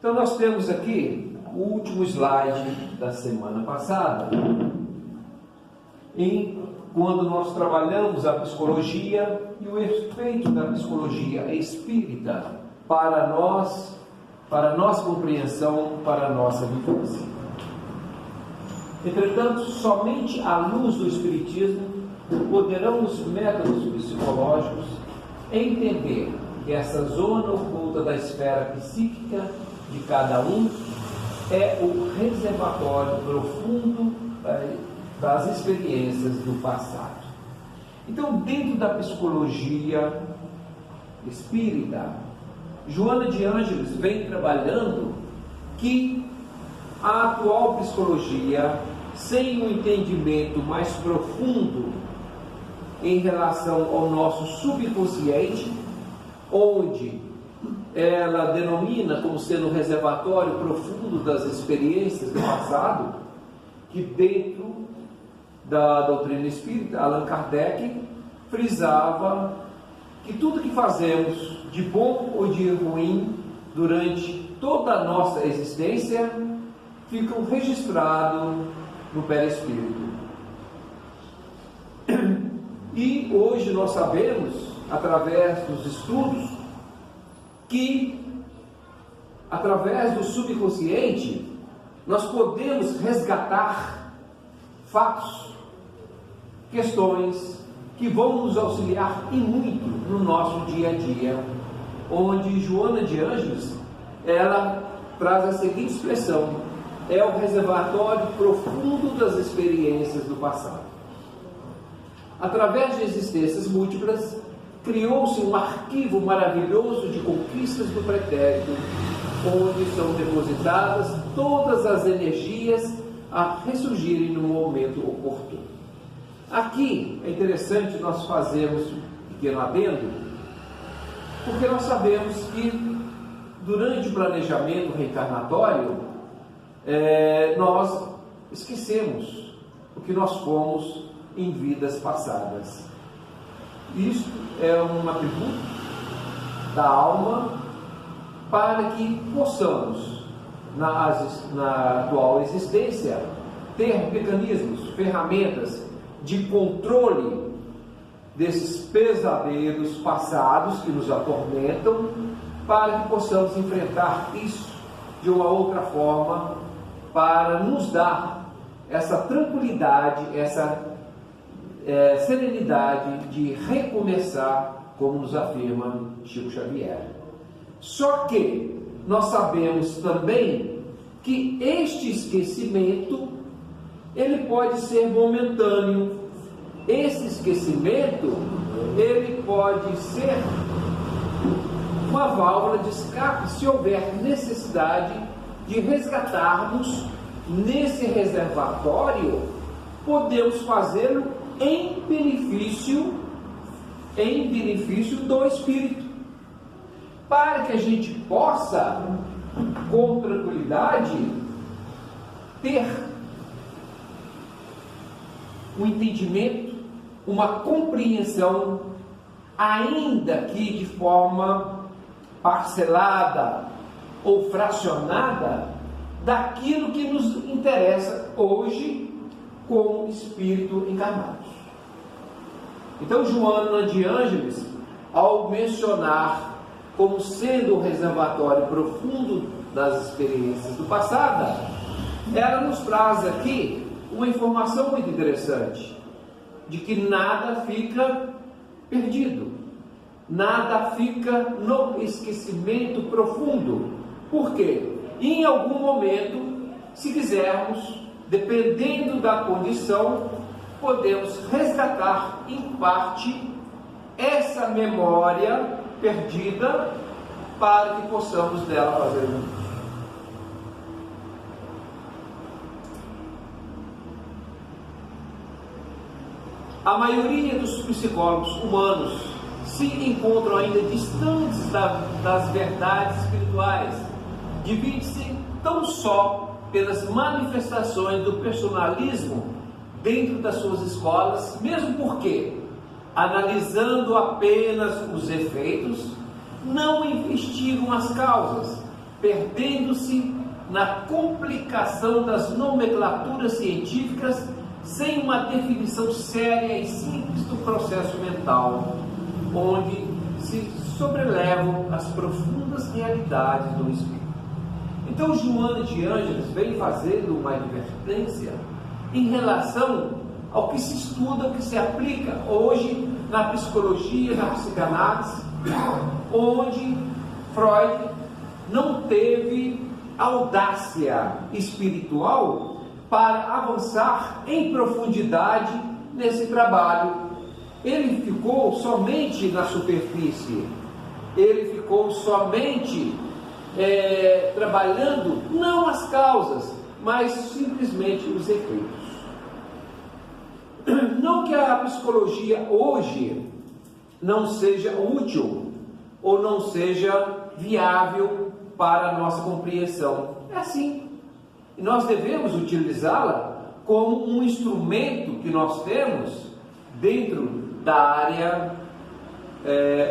Então nós temos aqui o último slide da semana passada, quando nós trabalhamos a psicologia e o efeito da psicologia espírita para nós, para a nossa compreensão, para a nossa vivência. Entretanto, somente à luz do Espiritismo poderão os métodos psicológicos entender que essa zona oculta da esfera psíquica de cada um é o reservatório profundo das experiências do passado. Então, dentro da psicologia espírita, Joana de Ângeles vem trabalhando que a atual psicologia, sem um entendimento mais profundo em relação ao nosso subconsciente, onde ela denomina como sendo o reservatório profundo das experiências do passado, que dentro da doutrina espírita, Allan Kardec frisava que tudo que fazemos, de bom ou de ruim, durante toda a nossa existência, ficam registrados no perispírito. E hoje nós sabemos, através dos estudos, que através do subconsciente nós podemos resgatar fatos, questões que vão nos auxiliar e muito no nosso dia a dia, onde Joana de Ângeles, ela traz a seguinte expressão: é o reservatório profundo das experiências do passado. Através de existências múltiplas, criou-se um arquivo maravilhoso de conquistas do pretérito, onde são depositadas todas as energias a ressurgirem no momento oportuno. Aqui é interessante nós fazermos um pequeno adendo, porque nós sabemos que durante o planejamento reencarnatório, nós esquecemos o que nós fomos em vidas passadas. Isto é um atributo da alma para que possamos, na atual existência, ter mecanismos, ferramentas de controle desses pesadelos passados que nos atormentam, para que possamos enfrentar isso de uma outra forma, para nos dar essa tranquilidade, essa serenidade de recomeçar, como nos afirma Chico Xavier. Só que nós sabemos também que este esquecimento, ele pode ser momentâneo. Esse esquecimento, ele pode ser uma válvula de escape se houver necessidade de resgatarmos nesse reservatório. Podemos fazê-lo em benefício do espírito, para que a gente possa, com tranquilidade, ter um entendimento, uma compreensão, ainda que de forma parcelada ou fracionada, daquilo que nos interessa hoje como espírito encarnados. Então, Joana de Ângeles, ao mencionar como sendo o reservatório profundo das experiências do passado, ela nos traz aqui uma informação muito interessante, de que nada fica perdido, nada fica no esquecimento profundo. Por quê? Em algum momento, se quisermos, dependendo da condição, podemos resgatar em parte essa memória perdida, para que possamos dela fazer uso. A maioria dos psicólogos humanos se encontram ainda distantes das verdades espirituais. Divide-se tão só pelas manifestações do personalismo dentro das suas escolas, mesmo porque, analisando apenas os efeitos, não investiram as causas, perdendo-se na complicação das nomenclaturas científicas, sem uma definição séria e simples do processo mental, onde se sobrelevam as profundas realidades do espírito. Então, Joana de Ângeles vem fazendo uma advertência em relação ao que se estuda, ao que se aplica hoje na psicologia, na psicanálise, onde Freud não teve audácia espiritual para avançar em profundidade nesse trabalho. Ele ficou somente na superfície, ele ficou somente trabalhando não as causas, mas simplesmente os efeitos. Não que a psicologia hoje não seja útil ou não seja viável para a nossa compreensão. É assim. E nós devemos utilizá-la como um instrumento que nós temos dentro da área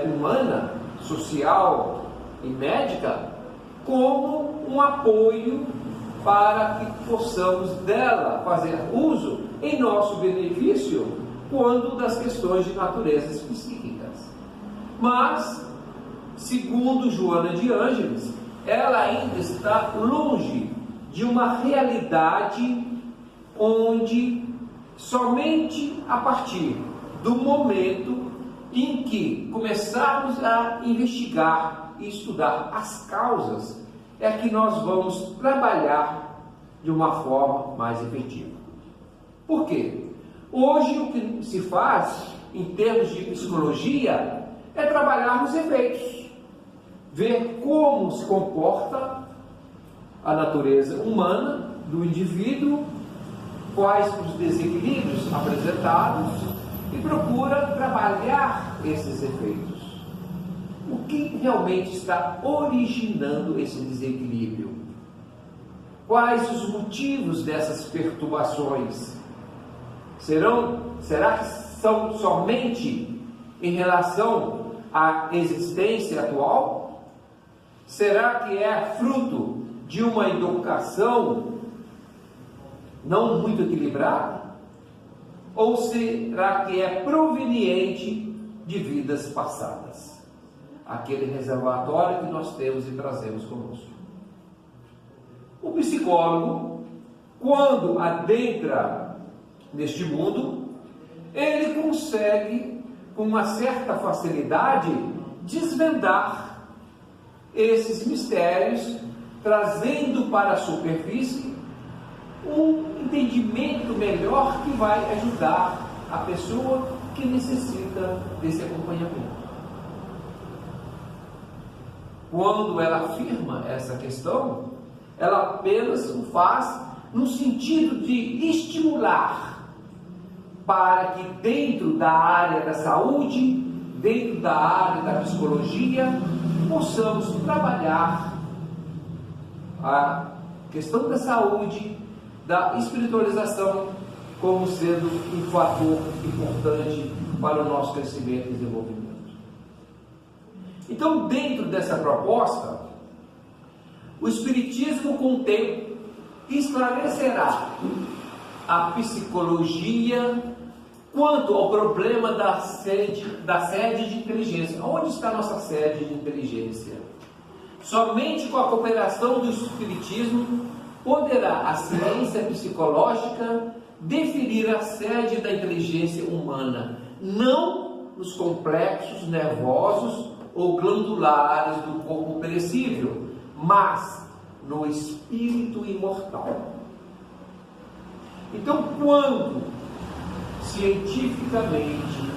humana, social e médica, como um apoio para que possamos dela fazer uso em nosso benefício quando das questões de naturezas psíquicas. Mas, segundo Joana de Ângeles, ela ainda está longe de uma realidade onde somente a partir do momento em que começarmos a investigar e estudar as causas é que nós vamos trabalhar de uma forma mais efetiva. Por quê? Hoje o que se faz em termos de psicologia é trabalhar os efeitos, ver como se comporta a natureza humana do indivíduo, quais os desequilíbrios apresentados e procura trabalhar esses efeitos. O que realmente está originando esse desequilíbrio? Quais os motivos dessas perturbações? Será que são somente em relação à existência atual? Será que é fruto de uma educação não muito equilibrada? Ou será que é proveniente de vidas passadas? Aquele reservatório que nós temos e trazemos conosco. O psicólogo, quando adentra neste mundo, ele consegue, com uma certa facilidade, desvendar esses mistérios, trazendo para a superfície um entendimento melhor que vai ajudar a pessoa que necessita desse acompanhamento. Quando ela afirma essa questão, ela apenas o faz no sentido de estimular para que dentro da área da saúde, dentro da área da psicologia, possamos trabalhar a questão da saúde, da espiritualização, como sendo um fator importante para o nosso crescimento e desenvolvimento. Então, dentro dessa proposta, o Espiritismo, com o tempo, esclarecerá a psicologia quanto ao problema da sede de inteligência. Onde está a nossa sede de inteligência? Somente com a cooperação do Espiritismo poderá a ciência psicológica definir a sede da inteligência humana, não nos complexos nervosos ou glandulares do corpo perecível, mas no espírito imortal. Então, quando cientificamente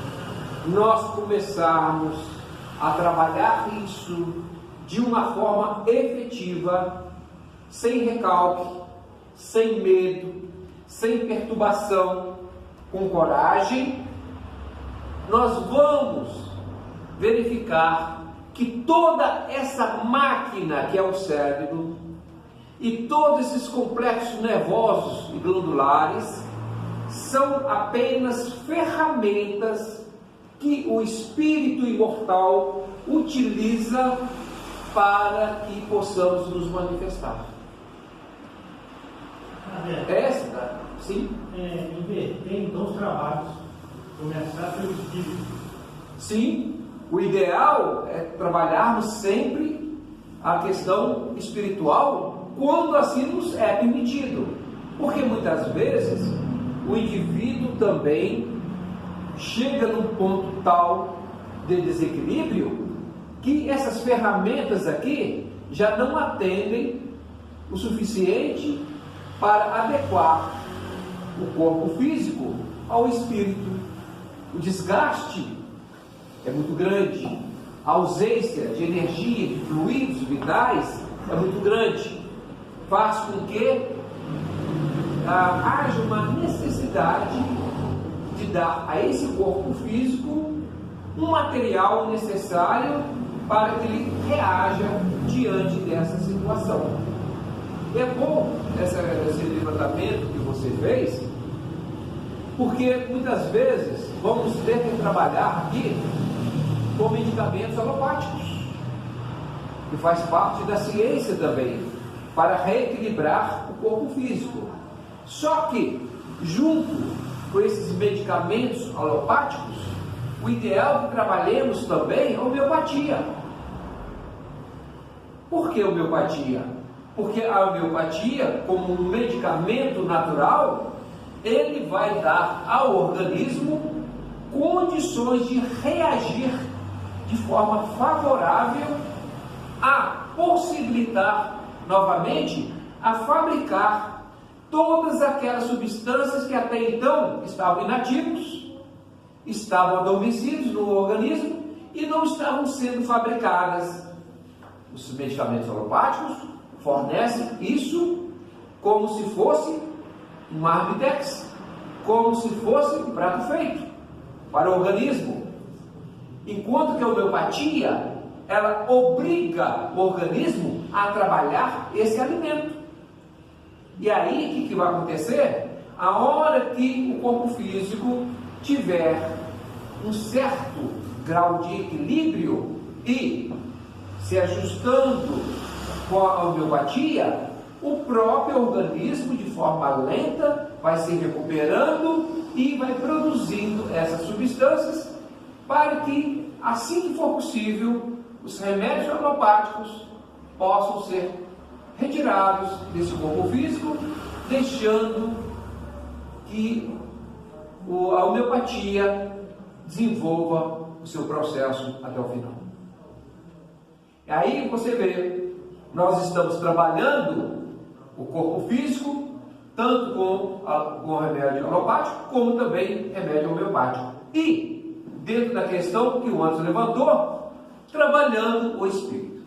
nós começarmos a trabalhar isso de uma forma efetiva, sem recalque, sem medo, sem perturbação, com coragem, nós vamos verificar que toda essa máquina que é o cérebro e todos esses complexos nervosos e glandulares são apenas ferramentas que o espírito imortal utiliza para que possamos nos manifestar. Esta, sim? Inverter então os trabalhos, começar pelo espírito. Sim, o ideal é trabalharmos sempre a questão espiritual quando assim nos é permitido, porque muitas vezes o indivíduo também chega num ponto tal de desequilíbrio que essas ferramentas aqui já não atendem o suficiente para adequar o corpo físico ao espírito. O desgaste é muito grande, a ausência de energia, de fluidos vitais é muito grande, faz com que haja uma necessidade de dar a esse corpo físico um material necessário para que ele reaja diante dessa situação. É bom esse levantamento que você fez, porque muitas vezes vamos ter que trabalhar aqui com medicamentos alopáticos, que faz parte da ciência também, para reequilibrar o corpo físico. Só que, junto com esses medicamentos alopáticos, o ideal é que trabalhemos também a homeopatia. Por que homeopatia? Porque a homeopatia, como um medicamento natural, ele vai dar ao organismo condições de reagir de forma favorável a possibilitar novamente a fabricar todas aquelas substâncias que até então estavam inativos, estavam adormecidos no organismo e não estavam sendo fabricadas. Os medicamentos alopáticos fornecem isso como se fosse um marmitex, como se fosse um prato feito para o organismo. Enquanto que a homeopatia, ela obriga o organismo a trabalhar esse alimento. E aí, o que vai acontecer? A hora que o corpo físico tiver um certo grau de equilíbrio e se ajustando com a homeopatia, o próprio organismo, de forma lenta, vai se recuperando e vai produzindo essas substâncias para que, assim que for possível, os remédios alopáticos possam ser retirados desse corpo físico, deixando que a homeopatia desenvolva o seu processo até o final. E aí você vê, nós estamos trabalhando o corpo físico, tanto com o remédio alopático, como também remédio homeopático. E, dentro da questão que o Anderson levantou, trabalhando o espírito.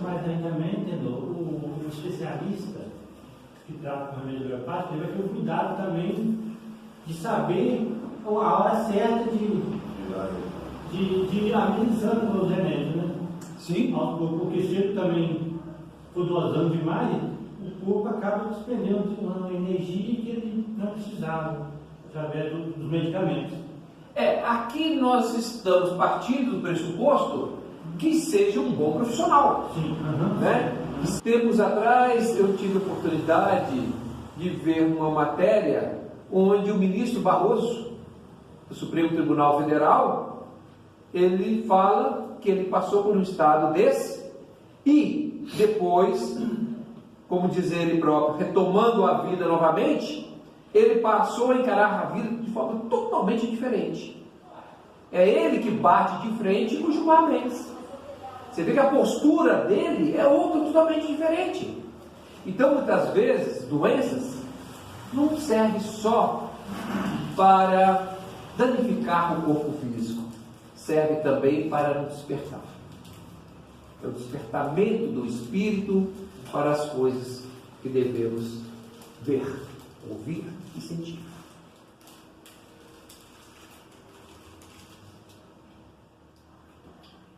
Mas aí também, entendeu? O especialista que trata com remédio homeopático, ele vai ter o cuidado também de saber a hora certa de ir amenizando os remédios, né? Sim. Porque se ele também for dosando demais, o corpo acaba despendendo uma energia que ele não precisava, através dos medicamentos. Aqui nós estamos partindo do pressuposto que seja um bom profissional. Sim. Né? Tempos atrás eu tive a oportunidade de ver uma matéria onde o ministro Barroso, do Supremo Tribunal Federal, ele fala que ele passou por um estado desse e depois, como diz ele próprio, retomando a vida novamente, ele passou a encarar a vida de forma totalmente diferente. É ele que bate de frente com os julgamentos. Você vê que a postura dele é outra totalmente diferente. Então, muitas vezes, doenças não servem só para danificar o corpo físico, serve também para nos despertar. É o despertamento do espírito para as coisas que devemos ver, ouvir e sentir.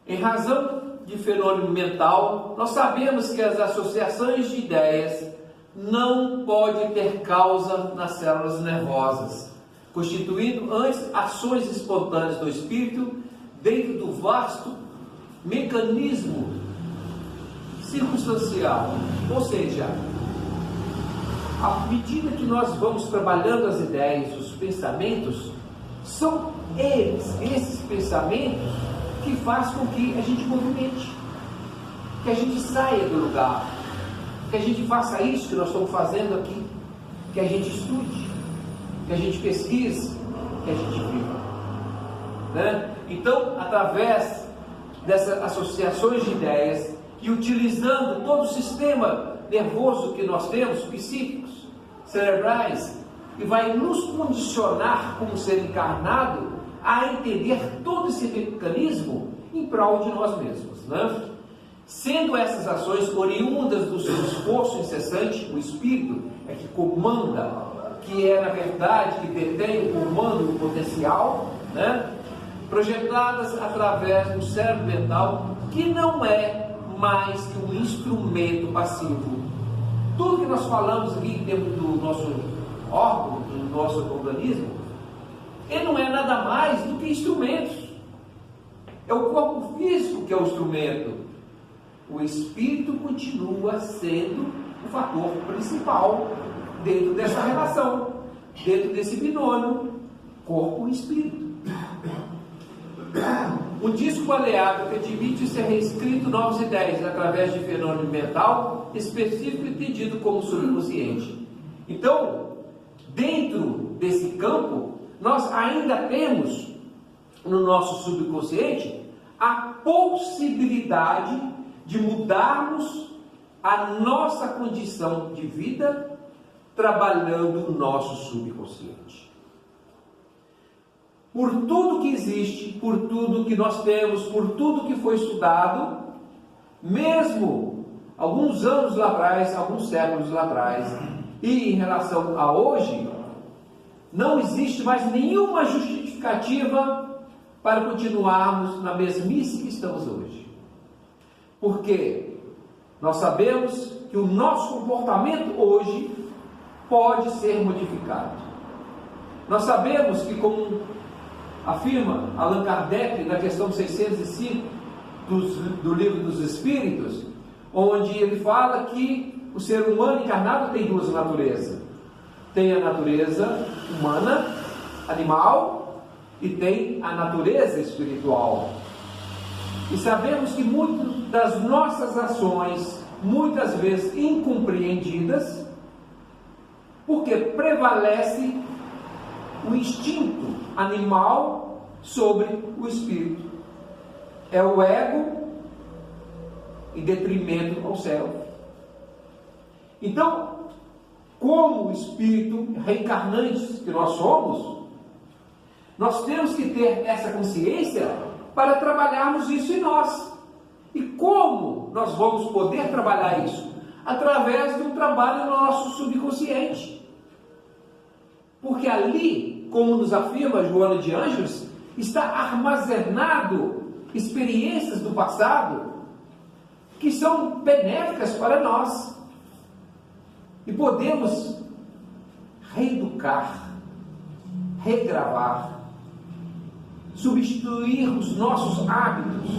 Em razão de fenômeno mental, nós sabemos que as associações de ideias não podem ter causa nas células nervosas, constituindo antes ações espontâneas do espírito dentro do vasto mecanismo circunstancial. Ou seja, à medida que nós vamos trabalhando as ideias, os pensamentos, são esses pensamentos, que fazem com que a gente movimente, que a gente saia do lugar, que a gente faça isso que nós estamos fazendo aqui, que a gente estude, que a gente pesquise, que a gente viva, né? Então, através dessas associações de ideias e utilizando todo o sistema nervoso que nós temos, psíquicos, cerebrais, que vai nos condicionar como ser encarnado a entender todo esse mecanismo em prol de nós mesmos, né? Sendo essas ações oriundas do seu esforço incessante, o espírito é que comanda, que é na verdade que detém o comando do potencial, né? Projetadas através do cérebro mental, que não é mais que um instrumento passivo. Tudo que nós falamos aqui dentro do nosso órgão, do nosso organismo, ele não é nada mais do que instrumentos. É o corpo físico que é o instrumento. O espírito continua sendo o fator principal dentro dessa relação, dentro desse binômio corpo e espírito. O disco baleado que admite ser reescrito novas ideias através de fenômeno mental específico entendido como subconsciente. Então, dentro desse campo, nós ainda temos no nosso subconsciente a possibilidade de mudarmos a nossa condição de vida trabalhando o nosso subconsciente. Por tudo que existe, por tudo que nós temos, por tudo que foi estudado, mesmo alguns anos lá atrás, alguns séculos lá atrás, e em relação a hoje, não existe mais nenhuma justificativa para continuarmos na mesmice que estamos hoje. Porque nós sabemos que o nosso comportamento hoje pode ser modificado. Nós sabemos que, como afirma Allan Kardec na questão 605 do Livro dos Espíritos, onde ele fala que o ser humano encarnado tem duas naturezas. Tem a natureza humana, animal, e tem a natureza espiritual. E sabemos que muitas das nossas ações, muitas vezes incompreendidas, porque prevalece o instinto animal sobre o espírito. É o ego em detrimento ao céu. Então, como espírito reencarnantes que nós somos, nós temos que ter essa consciência para trabalharmos isso em nós. E como nós vamos poder trabalhar isso? Através do trabalho no nosso subconsciente. Porque ali, como nos afirma Joana de Ângeles, está armazenado experiências do passado que são benéficas para nós. E podemos reeducar, regravar, substituir os nossos hábitos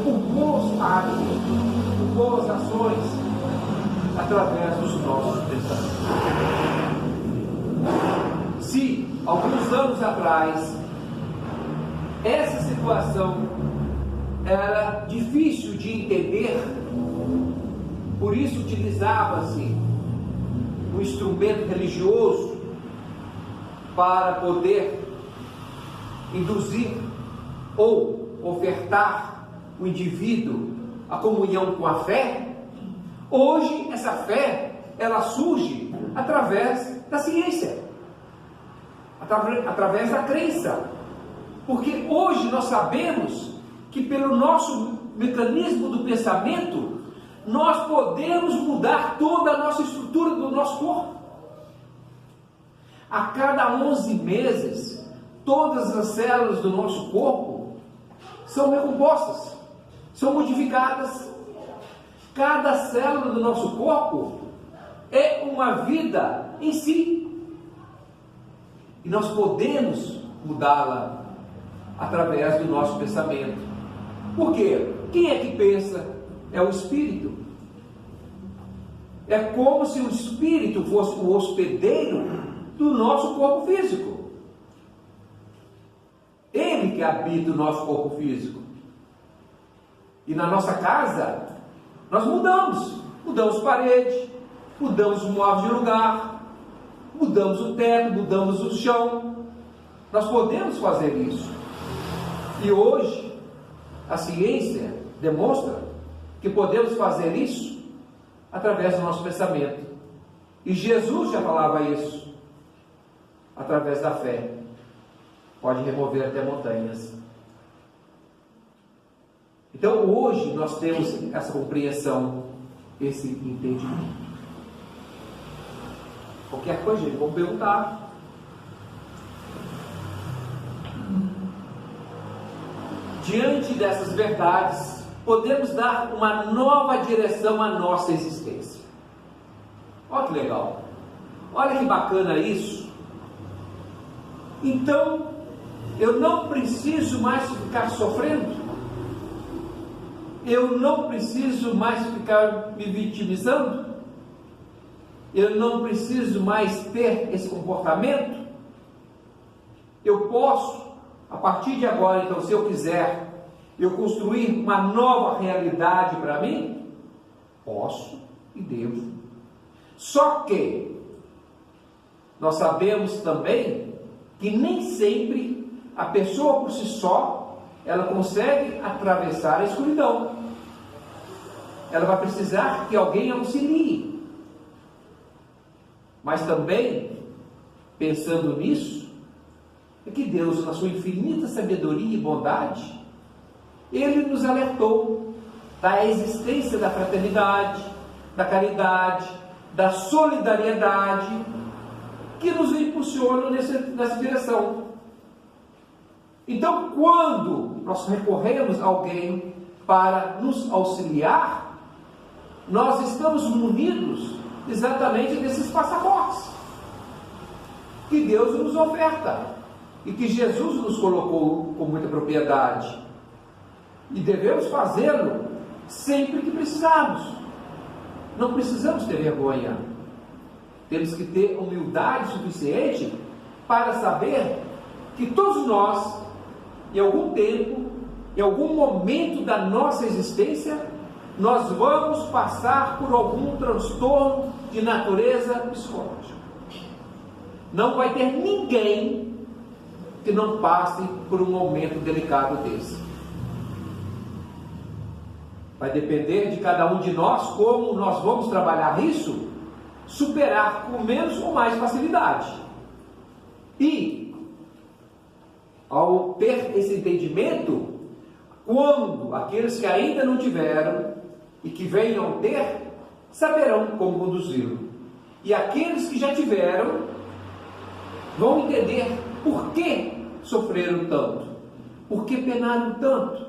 por bons hábitos, por boas ações, através dos nossos pensamentos. Se, alguns anos atrás, essa situação era difícil de entender, por isso utilizava-se um instrumento religioso para poder induzir ou ofertar o indivíduo a comunhão com a fé. Hoje essa fé ela surge através da ciência, através da crença, porque hoje nós sabemos que pelo nosso mecanismo do pensamento nós podemos mudar toda a nossa estrutura do nosso corpo. A cada 11 meses, todas as células do nosso corpo são recompostas, são modificadas. Cada célula do nosso corpo é uma vida em si. E nós podemos mudá-la através do nosso pensamento. Por quê? Quem é que pensa é o Espírito. É como se o Espírito fosse o hospedeiro do nosso corpo físico. Ele que habita o nosso corpo físico. E na nossa casa, nós mudamos parede, mudamos o móvel de lugar, mudamos o teto, mudamos o chão. Nós podemos fazer isso. E hoje, a ciência demonstra que podemos fazer isso através do nosso pensamento. E Jesus já falava isso, através da fé. Pode remover até montanhas. Então hoje nós temos essa compreensão, esse entendimento. Qualquer coisa, gente, vamos perguntar. Diante dessas verdades, podemos dar uma nova direção à nossa existência. Olha que legal. Olha que bacana isso. Então, eu não preciso mais ficar sofrendo. Eu não preciso mais ficar me vitimizando. Eu não preciso mais ter esse comportamento. Eu posso, a partir de agora, então, se eu quiser, eu construir uma nova realidade para mim? Posso e devo. Só que nós sabemos também que nem sempre a pessoa por si só ela consegue atravessar a escuridão. Ela vai precisar que alguém auxilie. Mas também, pensando nisso, é que Deus, na sua infinita sabedoria e bondade, Ele nos alertou da existência da fraternidade, da caridade, da solidariedade, que nos impulsionam nessa direção. Então, quando nós recorremos a alguém para nos auxiliar, nós estamos munidos exatamente desses passaportes que Deus nos oferta e que Jesus nos colocou com muita propriedade. E devemos fazê-lo sempre que precisarmos. Não precisamos ter vergonha. Temos que ter humildade suficiente para saber que todos nós, em algum tempo, em algum momento da nossa existência, nós vamos passar por algum transtorno de natureza psicológica. Não vai ter ninguém que não passe por um momento delicado desse. Vai depender de cada um de nós como nós vamos trabalhar isso, superar com menos ou mais facilidade. E, ao ter esse entendimento, quando aqueles que ainda não tiveram e que venham ter, saberão como conduzi-lo. E aqueles que já tiveram vão entender por que sofreram tanto, por que penaram tanto,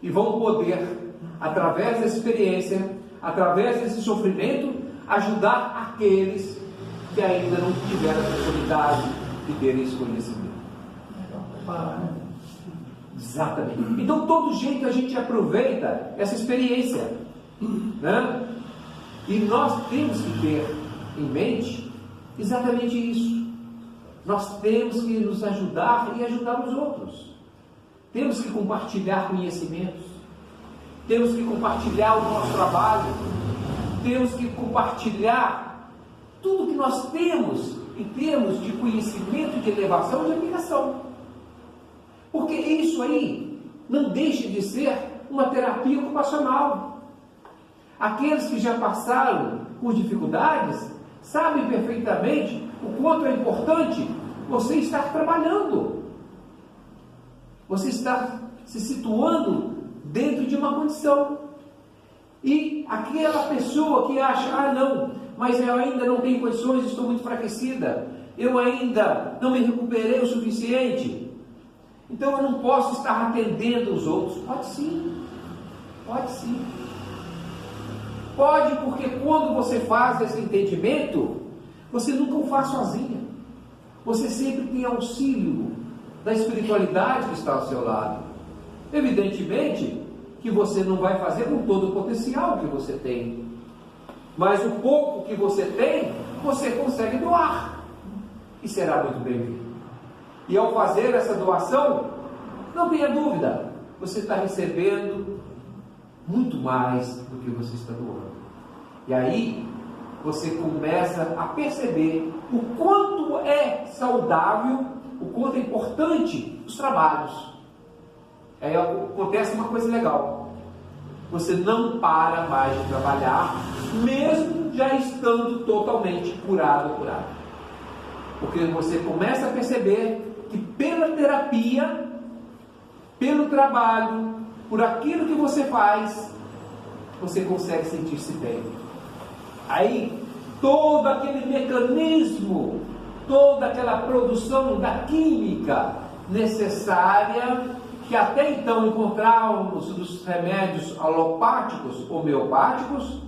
e vão poder, através dessa experiência, através desse sofrimento, ajudar aqueles que ainda não tiveram a oportunidade de terem esse conhecimento. Exatamente. Então, todo jeito a gente aproveita essa experiência, né? E nós temos que ter em mente exatamente isso. Nós temos que nos ajudar e ajudar os outros. Temos que compartilhar conhecimentos. Temos que compartilhar o nosso trabalho. Temos que compartilhar tudo que nós temos em termos de conhecimento, de elevação e de aplicação. Porque isso aí não deixa de ser uma terapia ocupacional. Aqueles que já passaram por dificuldades sabem perfeitamente o quanto é importante você estar trabalhando. Você está se situando dentro de uma condição. E aquela pessoa que acha, não, mas eu ainda não tenho condições, estou muito enfraquecida, eu ainda não me recuperei o suficiente, então eu não posso estar atendendo os outros. Pode sim, pode sim. Pode, porque quando você faz esse entendimento, você nunca o faz sozinha. Você sempre tem auxílio da espiritualidade que está ao seu lado. Evidentemente que você não vai fazer com todo o potencial que você tem. Mas o pouco que você tem, você consegue doar. E será muito bem-vindo. E ao fazer essa doação, não tenha dúvida, você está recebendo muito mais do que você está doando. E aí, você começa a perceber o quanto é saudável, o quanto é importante os trabalhos. Aí acontece uma coisa legal. Você não para mais de trabalhar, mesmo já estando totalmente curado ou curado. Porque você começa a perceber que pela terapia, pelo trabalho, por aquilo que você faz, você consegue sentir-se bem. Aí, todo aquele mecanismo, toda aquela produção da química necessária, que até então encontrávamos nos remédios alopáticos, homeopáticos,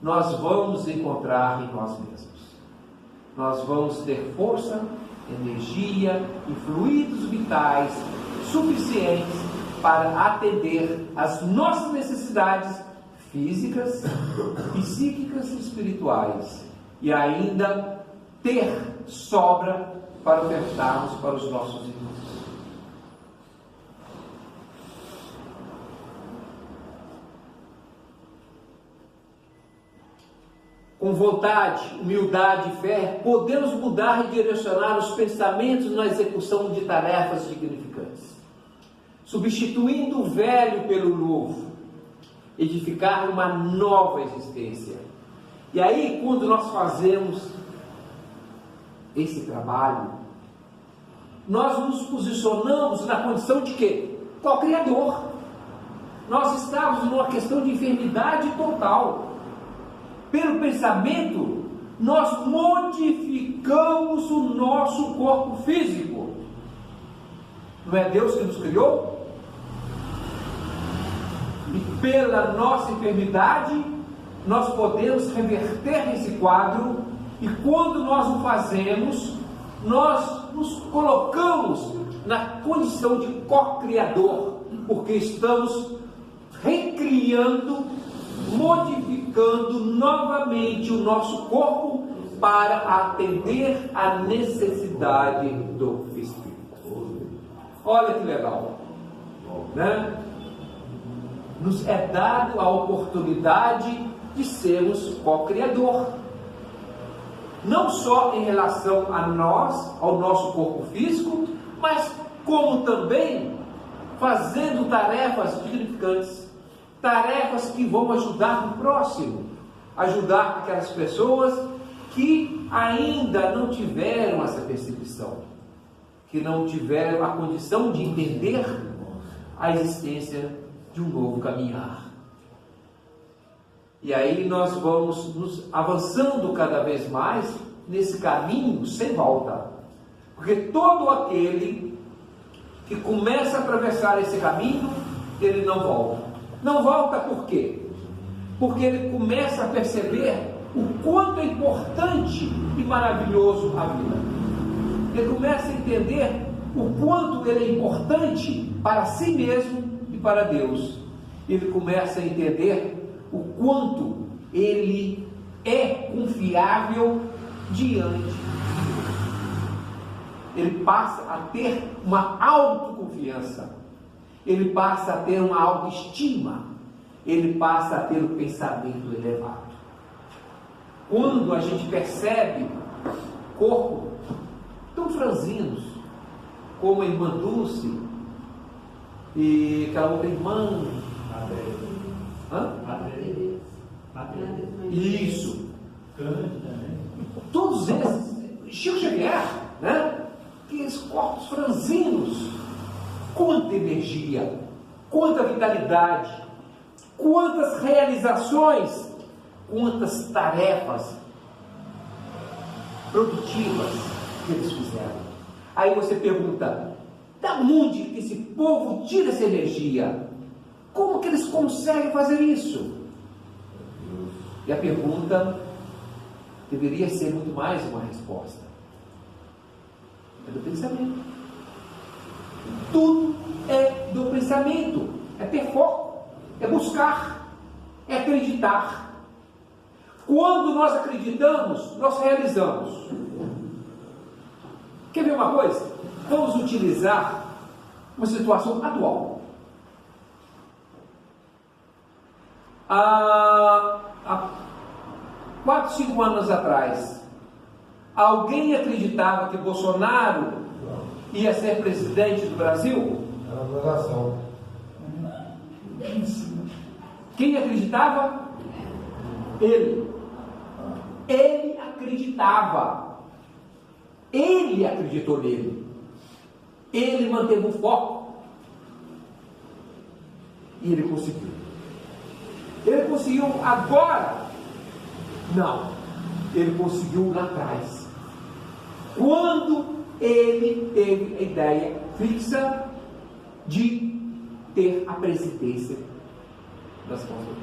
nós vamos encontrar em nós mesmos. Nós vamos ter força, energia e fluidos vitais suficientes para atender às nossas necessidades físicas, psíquicas e espirituais, e ainda ter sobra para ofertarmos para os nossos irmãos. Com vontade, humildade e fé, podemos mudar e direcionar os pensamentos na execução de tarefas significantes, substituindo o velho pelo novo, edificar uma nova existência. E aí, quando nós fazemos esse trabalho, nós nos posicionamos na condição de quê? Co-criador. Nós estamos numa questão de enfermidade total. Pelo pensamento, nós modificamos o nosso corpo físico. Não é Deus que nos criou? E pela nossa enfermidade, nós podemos reverter esse quadro, e quando nós o fazemos, nós nos colocamos na condição de co-criador, porque estamos recriando, modificando novamente o nosso corpo para atender à necessidade do Espírito. Olha que legal, né? Nos é dado a oportunidade de sermos co-criador, não só em relação a nós, ao nosso corpo físico, mas como também fazendo tarefas significantes, tarefas que vão ajudar o próximo, ajudar aquelas pessoas que ainda não tiveram essa percepção, que não tiveram a condição de entender a existência de um novo caminhar. E aí nós vamos nos avançando cada vez mais nesse caminho sem volta, porque todo aquele que começa a atravessar esse caminho, ele não volta. Não volta por quê? Porque ele começa a perceber o quanto é importante e maravilhoso a vida. Ele começa a entender o quanto ele é importante para si mesmo e para Deus. Ele começa a entender o quanto ele é confiável diante de Deus. Ele passa a ter uma autoconfiança. Ele passa a ter uma autoestima, ele passa a ter um pensamento elevado. Quando a gente percebe corpo tão franzinos, como a irmã Dulce e aquela outra irmã, isso, todos esses, Chico Xavier, né? Aqueles corpos franzinos, quanta energia, quanta vitalidade, quantas realizações, quantas tarefas produtivas que eles fizeram. Aí você pergunta, da onde que esse povo tira essa energia? Como que eles conseguem fazer isso? E a pergunta deveria ser muito mais uma resposta. É do pensamento. Tudo é do pensamento, é ter foco. é buscar, é acreditar. Quando nós acreditamos, nós realizamos. Quer ver uma coisa? Vamos utilizar uma situação atual. Há 4, 5 anos atrás, alguém acreditava que Bolsonaro ia ser presidente do Brasil? Era adoração. Quem acreditava? Ele. Ele acreditava. Ele acreditou nele. Ele manteve o foco. E ele conseguiu. Ele conseguiu agora? Não. Ele conseguiu lá atrás. Quando ele teve a ideia fixa de ter a presidência das Forças.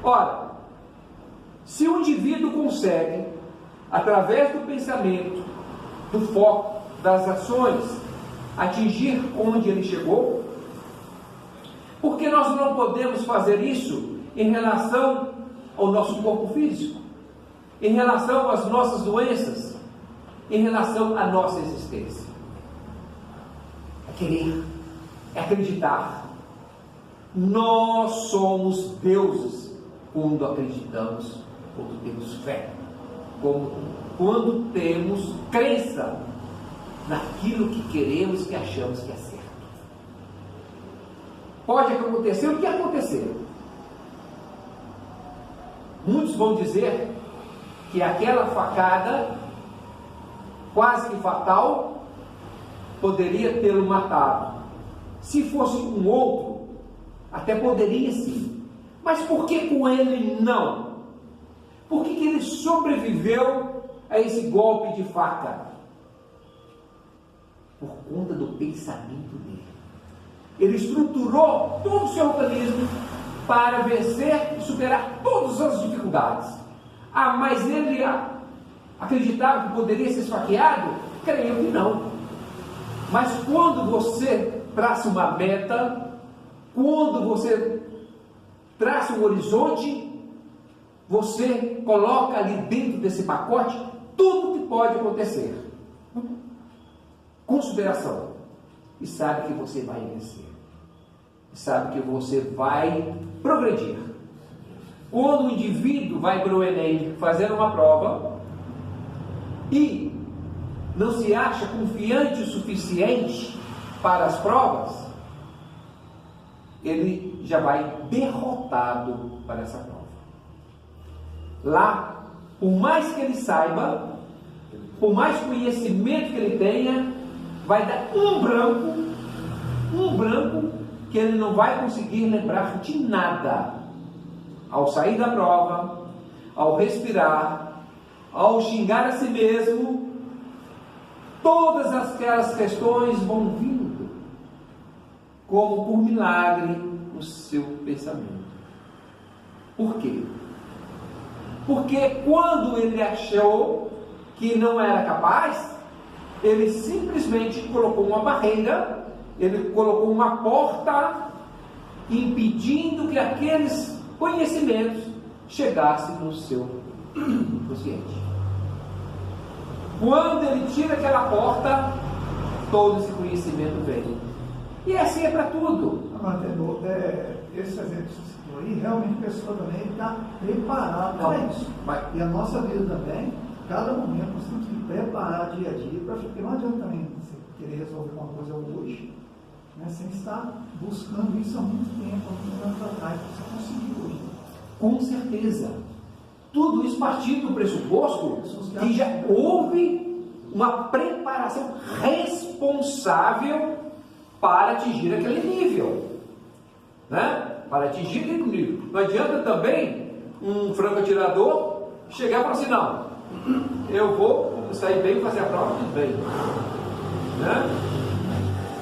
Ora, se o indivíduo consegue, através do pensamento, do foco, das ações, atingir onde ele chegou, por que nós não podemos fazer isso em relação ao nosso corpo físico, em relação às nossas doenças, em relação à nossa existência? É querer, é acreditar. Nós somos deuses quando acreditamos, quando temos fé, quando temos crença naquilo que queremos, que achamos que é certo. Pode acontecer o que aconteceu. Muitos vão dizer que aquela facada quase que fatal poderia tê-lo matado. Se fosse um outro, até poderia sim. Mas por que com ele não? Por que ele sobreviveu a esse golpe de faca? Por conta do pensamento dele. Ele estruturou todo o seu organismo para vencer e superar todas as dificuldades. Ah, mas ele acreditava que poderia ser esfaqueado? Creio que não. Mas quando você traça uma meta, quando você traça um horizonte, você coloca ali dentro desse pacote tudo que pode acontecer. Consideração. E sabe que você vai vencer. E sabe que você vai progredir. Quando o indivíduo vai para o Enem fazer uma prova e não se acha confiante o suficiente para as provas, ele já vai derrotado para essa prova. Lá, por mais que ele saiba, por mais conhecimento que ele tenha, vai dar um branco que ele não vai conseguir lembrar de nada. Ao sair da prova, ao respirar, ao xingar a si mesmo, todas aquelas questões vão vindo como por milagre no seu pensamento. Por quê? Porque quando ele achou que não era capaz, ele simplesmente colocou uma barreira, ele colocou uma porta, impedindo que aqueles conhecimentos chegassem no seu consciente. Quando ele tira aquela porta, todo esse conhecimento vem. E assim é para tudo. Esse exemplo que você citou aí, realmente a pessoa também está preparada para isso. E a nossa vida também, cada momento nós temos que preparar dia a dia, porque não adianta também você querer resolver uma coisa hoje, né, sem estar buscando isso há muito tempo, há muito tempo atrás, você conseguiu hoje. Com certeza. Tudo isso partindo do pressuposto que já houve uma preparação responsável para atingir aquele nível. Né? Para atingir aquele nível. Não adianta também um franco atirador chegar e falar assim, não, eu vou sair bem, fazer a prova, tudo bem. Né?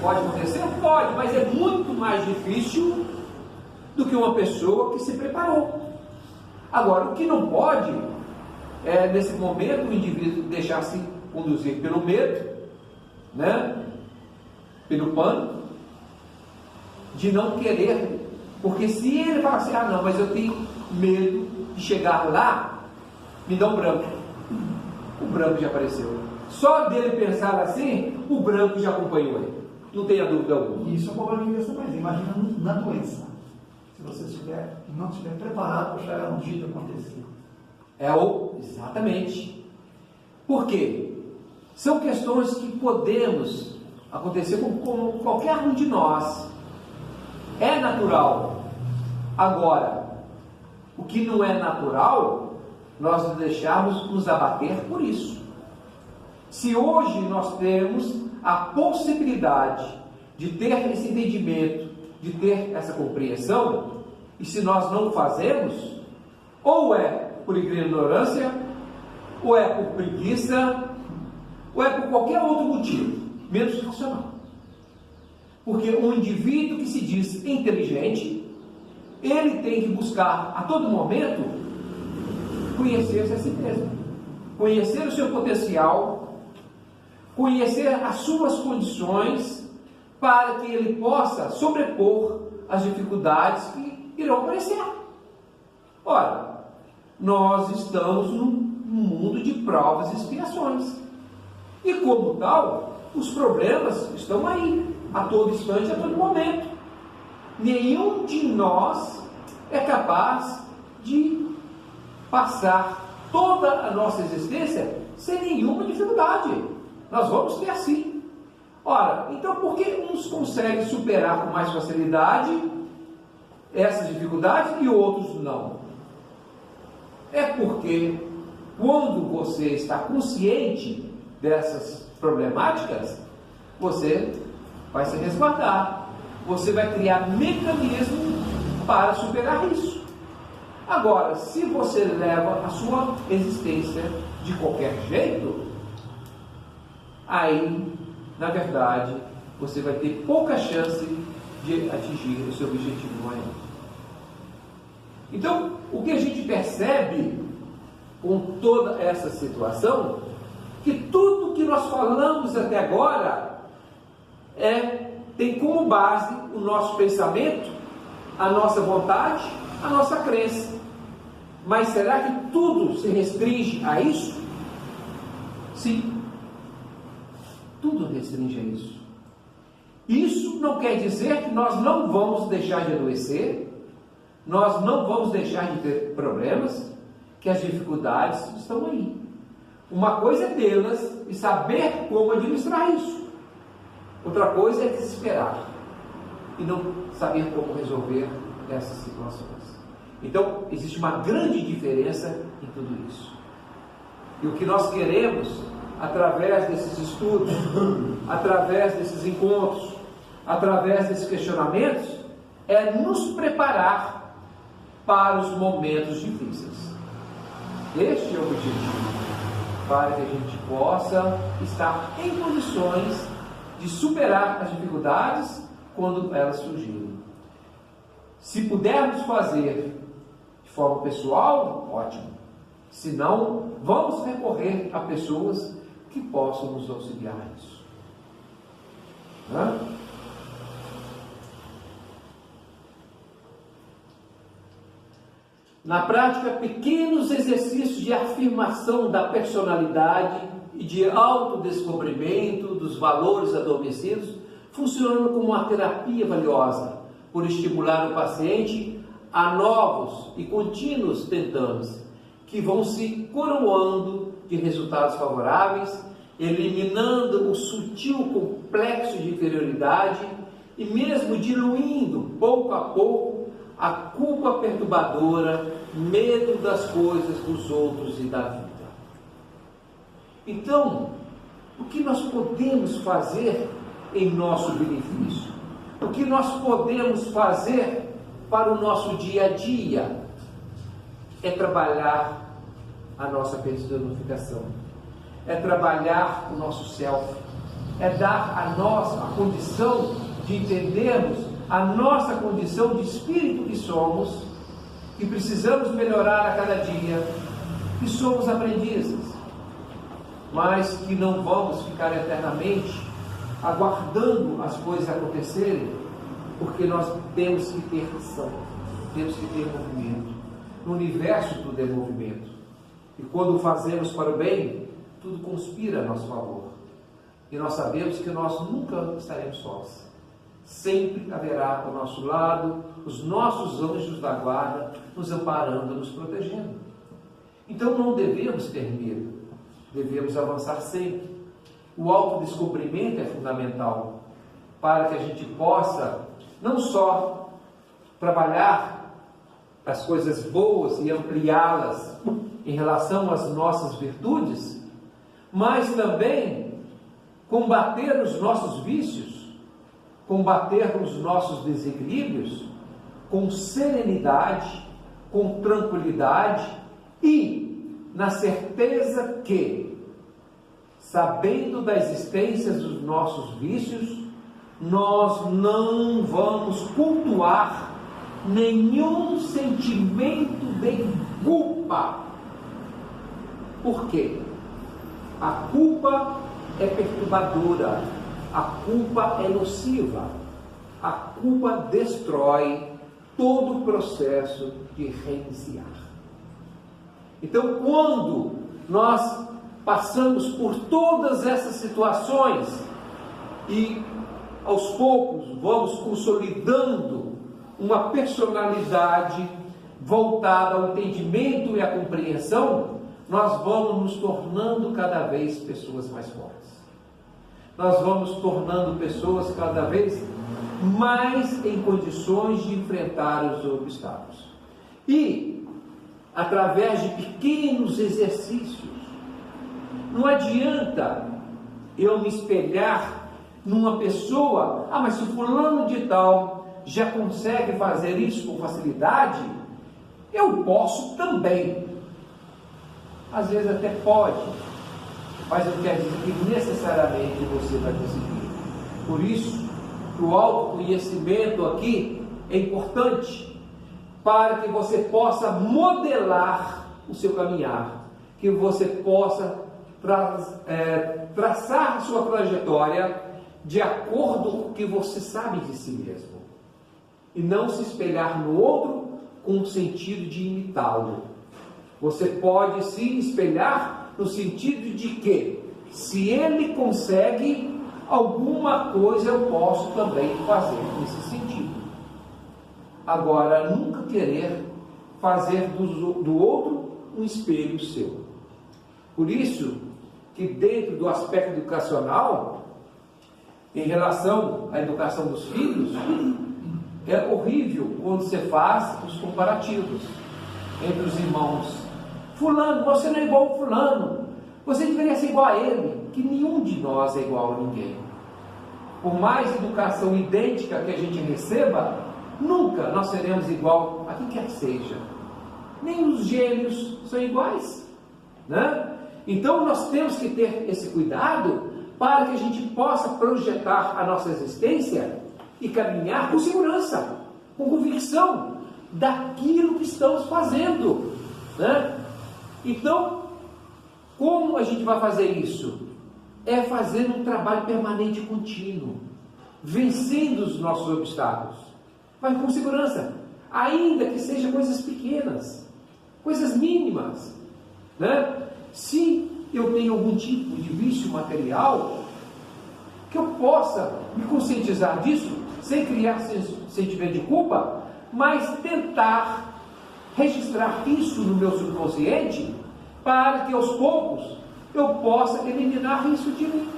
Pode acontecer? Pode, mas é muito mais difícil do que uma pessoa que se preparou. Agora, o que não pode é, nesse momento, o indivíduo deixar-se conduzir pelo medo, né? Pelo pânico, de não querer, porque se ele falar assim, não, mas eu tenho medo de chegar lá, me dá um branco. O branco já apareceu. Só dele pensar assim, o branco já acompanhou ele. Não tenha dúvida alguma. Isso é um problema de Deus também. Imagina na doença. Se você não estiver preparado para chegar no dia de acontecer. Exatamente. Por quê? São questões que podemos acontecer com qualquer um de nós. É natural. Agora, o que não é natural, nós nos deixarmos nos abater por isso. Se hoje nós temos a possibilidade de ter esse entendimento, de ter essa compreensão, e se nós não fazemos, ou é por ignorância, ou é por preguiça, ou é por qualquer outro motivo, menos racional. Porque um indivíduo que se diz inteligente, ele tem que buscar a todo momento conhecer-se a si mesmo, conhecer o seu potencial, conhecer as suas condições, para que ele possa sobrepor as dificuldades que irão aparecer. Ora, nós estamos num mundo de provas e expiações, e como tal, os problemas estão aí, a todo instante, a todo momento. Nenhum de nós é capaz de passar toda a nossa existência sem nenhuma dificuldade. Nós vamos ter assim. Ora, então por que uns conseguem superar com mais facilidade essas dificuldades e outros não? É porque quando você está consciente dessas problemáticas, você vai se resguardar, você vai criar mecanismos para superar isso. Agora, se você leva a sua existência de qualquer jeito, aí, na verdade, você vai ter pouca chance de atingir o seu objetivo maior. Então, o que a gente percebe com toda essa situação, que tudo que nós falamos até agora tem como base o nosso pensamento, a nossa vontade, a nossa crença. Mas será que tudo se restringe a isso? Sim. Tudo restringe a isso. Isso não quer dizer que nós não vamos deixar de adoecer, nós não vamos deixar de ter problemas, que as dificuldades estão aí. Uma coisa é tê-las e saber como administrar isso. Outra coisa é desesperar e não saber como resolver essas situações. Então, existe uma grande diferença em tudo isso. E o que nós queremos, através desses estudos, através desses encontros, através desses questionamentos, é nos preparar para os momentos difíceis. Este é o objetivo, para que a gente possa estar em condições de superar as dificuldades quando elas surgirem. Se pudermos fazer de forma pessoal, ótimo. Se não, vamos recorrer a pessoas que possam nos auxiliar nisso. Na prática, pequenos exercícios de afirmação da personalidade e de autodescobrimento dos valores adormecidos funcionam como uma terapia valiosa, por estimular o paciente a novos e contínuos tentames, que vão se coroando de resultados favoráveis, eliminando o sutil complexo de inferioridade e mesmo diluindo, pouco a pouco, a culpa perturbadora, medo das coisas dos outros e da vida. Então, o que nós podemos fazer em nosso benefício? O que nós podemos fazer para o nosso dia a dia? É trabalhar a nossa personificação, é trabalhar o nosso self, é dar a nós a condição de entendermos a nossa condição de espírito que somos, que precisamos melhorar a cada dia, que somos aprendizes, mas que não vamos ficar eternamente aguardando as coisas acontecerem Porque nós temos que ter ação, temos que ter movimento. No universo tudo é movimento. E quando fazemos para o bem, tudo conspira a nosso favor. E nós sabemos que nós nunca estaremos sós. Sempre haverá ao nosso lado os nossos anjos da guarda, nos amparando, nos protegendo. Então não devemos ter medo, devemos avançar sempre. O autodescobrimento é fundamental para que a gente possa não só trabalhar as coisas boas e ampliá-las em relação às nossas virtudes, mas também combater os nossos vícios, combater os nossos desequilíbrios com serenidade, com tranquilidade e na certeza que, sabendo da existência dos nossos vícios, nós não vamos cultuar nenhum sentimento de culpa. Por quê? A culpa é perturbadora, a culpa é nociva, a culpa destrói todo o processo de reiniciar. Então, quando nós passamos por todas essas situações e aos poucos vamos consolidando uma personalidade voltada ao entendimento e à compreensão, nós vamos nos tornando cada vez pessoas mais fortes. Nós vamos tornando pessoas cada vez mais em condições de enfrentar os obstáculos. E, através de pequenos exercícios, não adianta eu me espelhar numa pessoa, mas se o fulano de tal já consegue fazer isso com facilidade, eu posso também. Às vezes até pode, mas não quer dizer que necessariamente você vai conseguir. Por isso, o autoconhecimento aqui é importante para que você possa modelar o seu caminhar, que você possa traçar a sua trajetória de acordo com o que você sabe de si mesmo, e não se espelhar no outro com o sentido de imitá-lo. Você pode se espelhar no sentido de que, se ele consegue, alguma coisa eu posso também fazer nesse sentido. Agora, nunca querer fazer do outro um espelho seu. Por isso que dentro do aspecto educacional, em relação à educação dos filhos, é horrível quando você faz os comparativos entre os irmãos. Fulano, você não é igual ao fulano, você deveria ser igual a ele, que nenhum de nós é igual a ninguém. Por mais educação idêntica que a gente receba, nunca nós seremos igual a quem quer que seja. Nem os gêmeos são iguais, né? Então nós temos que ter esse cuidado para que a gente possa projetar a nossa existência e caminhar com segurança, com convicção daquilo que estamos fazendo, né? Então, como a gente vai fazer isso? É fazendo um trabalho permanente e contínuo, vencendo os nossos obstáculos, mas com segurança, ainda que sejam coisas pequenas, coisas mínimas, né? Se eu tenho algum tipo de vício material, que eu possa me conscientizar disso, sem criar sentimento de culpa, mas tentar registrar isso no meu subconsciente, para que aos poucos eu possa eliminar isso de mim.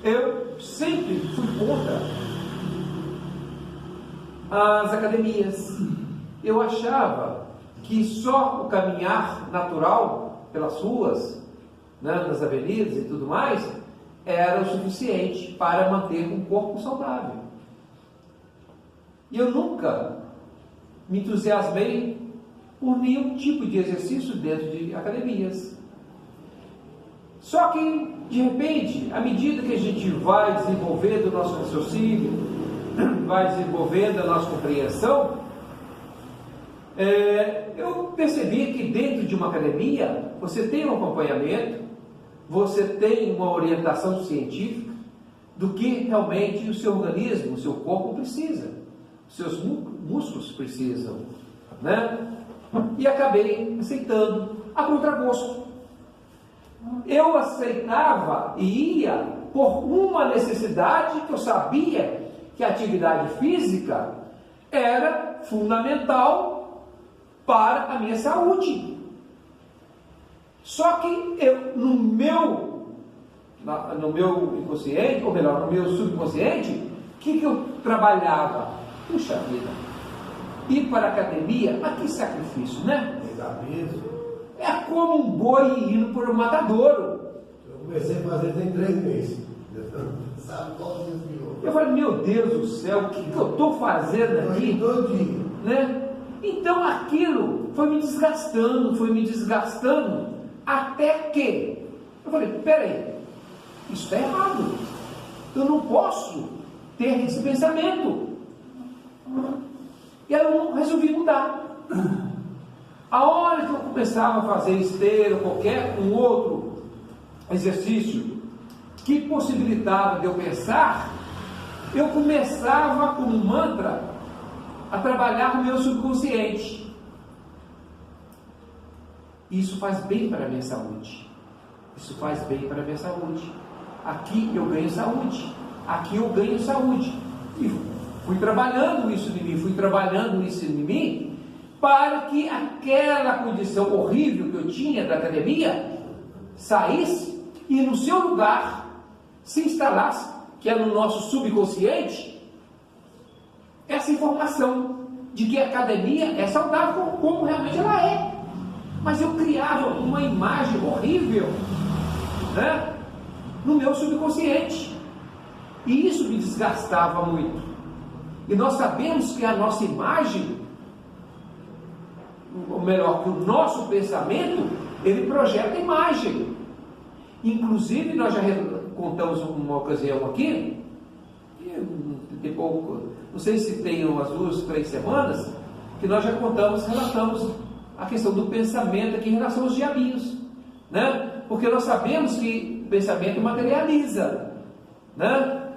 Eu sempre fui contra as academias. Eu achava que só o caminhar natural pelas ruas, né, nas avenidas e tudo mais, era o suficiente para manter um corpo saudável. E eu nunca me entusiasmei por nenhum tipo de exercício dentro de academias. Só que, de repente, à medida que a gente vai desenvolvendo o nosso raciocínio, vai desenvolvendo a nossa compreensão, eu percebi que dentro de uma academia você tem um acompanhamento, você tem uma orientação científica, do que realmente o seu organismo, o seu corpo precisa, os seus músculos precisam, né? E acabei aceitando a contragosto. Eu aceitava e ia por uma necessidade que eu sabia que a atividade física era fundamental para a minha saúde. Só que eu, no meu inconsciente, ou melhor, no meu subconsciente, o que eu trabalhava? Puxa vida, ir para a academia, mas que sacrifício, né? É como um boi indo por um matadouro. Eu comecei a fazer tem 3 meses. Eu falei, meu Deus do céu, o que eu estou fazendo aqui? Né? Então aquilo foi me desgastando, até que eu falei, peraí, isso está errado. Eu não posso ter esse pensamento. E aí eu resolvi mudar. A hora que eu começava a fazer esteira, qualquer outro exercício que possibilitava de eu pensar, eu começava como mantra a trabalhar o meu subconsciente. Isso faz bem para a minha saúde. Isso faz bem para a minha saúde. Aqui eu ganho saúde. Aqui eu ganho saúde. E fui trabalhando isso em mim, para que aquela condição horrível que eu tinha da academia saísse e no seu lugar se instalasse, que é no nosso subconsciente, essa informação de que a academia é saudável como realmente ela é. Mas eu criava uma imagem horrível, né, no meu subconsciente, e isso me desgastava muito. E nós sabemos que a nossa imagem, ou melhor, que o nosso pensamento, ele projeta imagem. Inclusive, nós já contamos uma ocasião aqui, tem pouco, não sei se tem umas 2, 3 semanas, que nós já relatamos a questão do pensamento aqui em relação aos diabinhos, né? Porque nós sabemos que o pensamento materializa, né?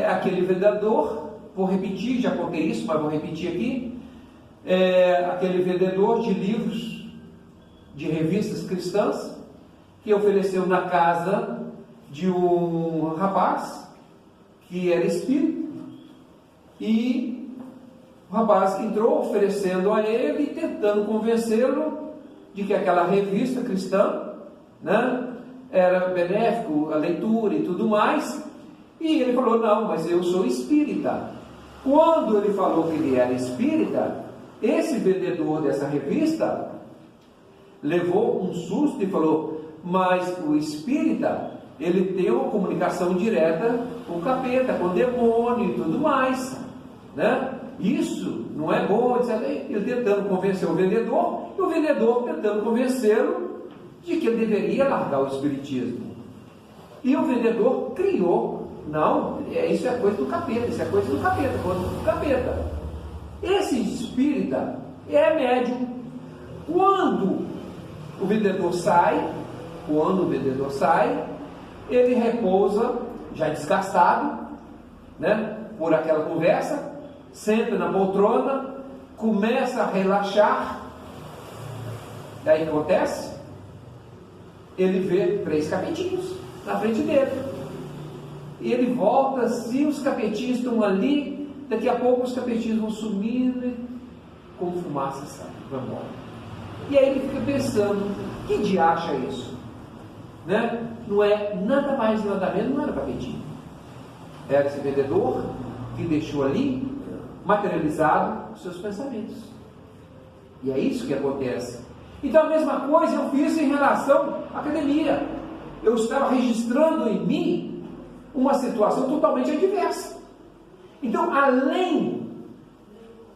Aquele vendedor, vou repetir, já contei isso, mas vou repetir aqui, aquele vendedor de livros, de revistas cristãs, que ofereceu na casa de um rapaz que era espírita, e o rapaz entrou oferecendo a ele, tentando convencê-lo de que aquela revista cristã, né, era benéfico, a leitura e tudo mais, e ele falou, não, mas eu sou espírita. Quando ele falou que ele era espírita, esse vendedor dessa revista levou um susto e falou, mas o espírita, ele tem uma comunicação direta com o capeta, com o demônio e tudo mais, né? Isso não é bom, etc. Ele tentando convencer o vendedor, e o vendedor tentando convencê-lo de que ele deveria largar o espiritismo. E o vendedor criou, não, isso é coisa do capeta, isso é coisa do capeta, coisa do capeta. Esse espírita é médium. Quando o vendedor sai, ele repousa, já desgastado, né, por aquela conversa, senta na poltrona, começa a relaxar. Daí o que acontece? Ele vê 3 capetinhos na frente dele. E ele volta, se os capetinhos estão ali, daqui a pouco os capetinhos vão sumindo e como fumaça sai, vai embora. E aí ele fica pensando, que diacho é isso? Né? Não é nada mais, nada menos, não era capetinho. Era esse vendedor que deixou ali materializado os seus pensamentos. E é isso que acontece. Então a mesma coisa eu fiz em relação à academia. Eu estava registrando em mim uma situação totalmente adversa. Então, além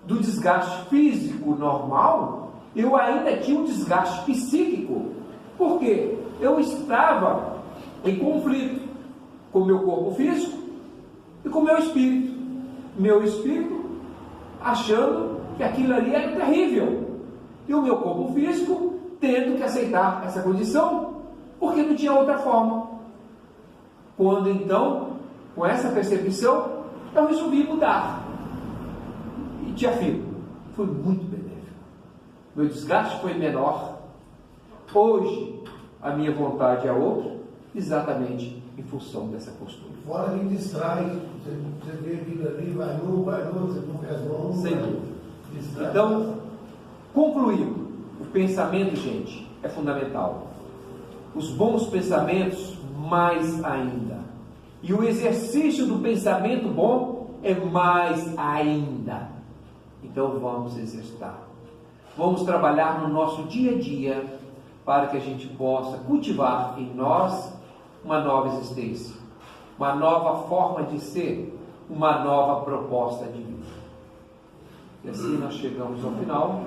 do desgaste físico normal, eu ainda tinha um desgaste psíquico. Por quê? Eu estava em conflito com o meu corpo físico e com o meu espírito. Meu espírito achando que aquilo ali era terrível, e o meu corpo físico tendo que aceitar essa condição, porque não tinha outra forma. Quando com essa percepção, eu resolvi mudar. E te afirmo, foi muito benéfico. Meu desgaste foi menor. Hoje, a minha vontade é outra, exatamente em função dessa postura. Fora que distrai, você vê aquilo ali, vai num, você não faz um. Sem dúvida. Então, concluindo, o pensamento, gente, é fundamental. Os bons pensamentos, mais ainda. E o exercício do pensamento bom é mais ainda. Então vamos exercitar. Vamos trabalhar no nosso dia a dia para que a gente possa cultivar em nós uma nova existência, uma nova forma de ser, uma nova proposta de vida. E assim nós chegamos ao final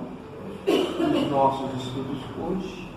dos nossos estudos hoje.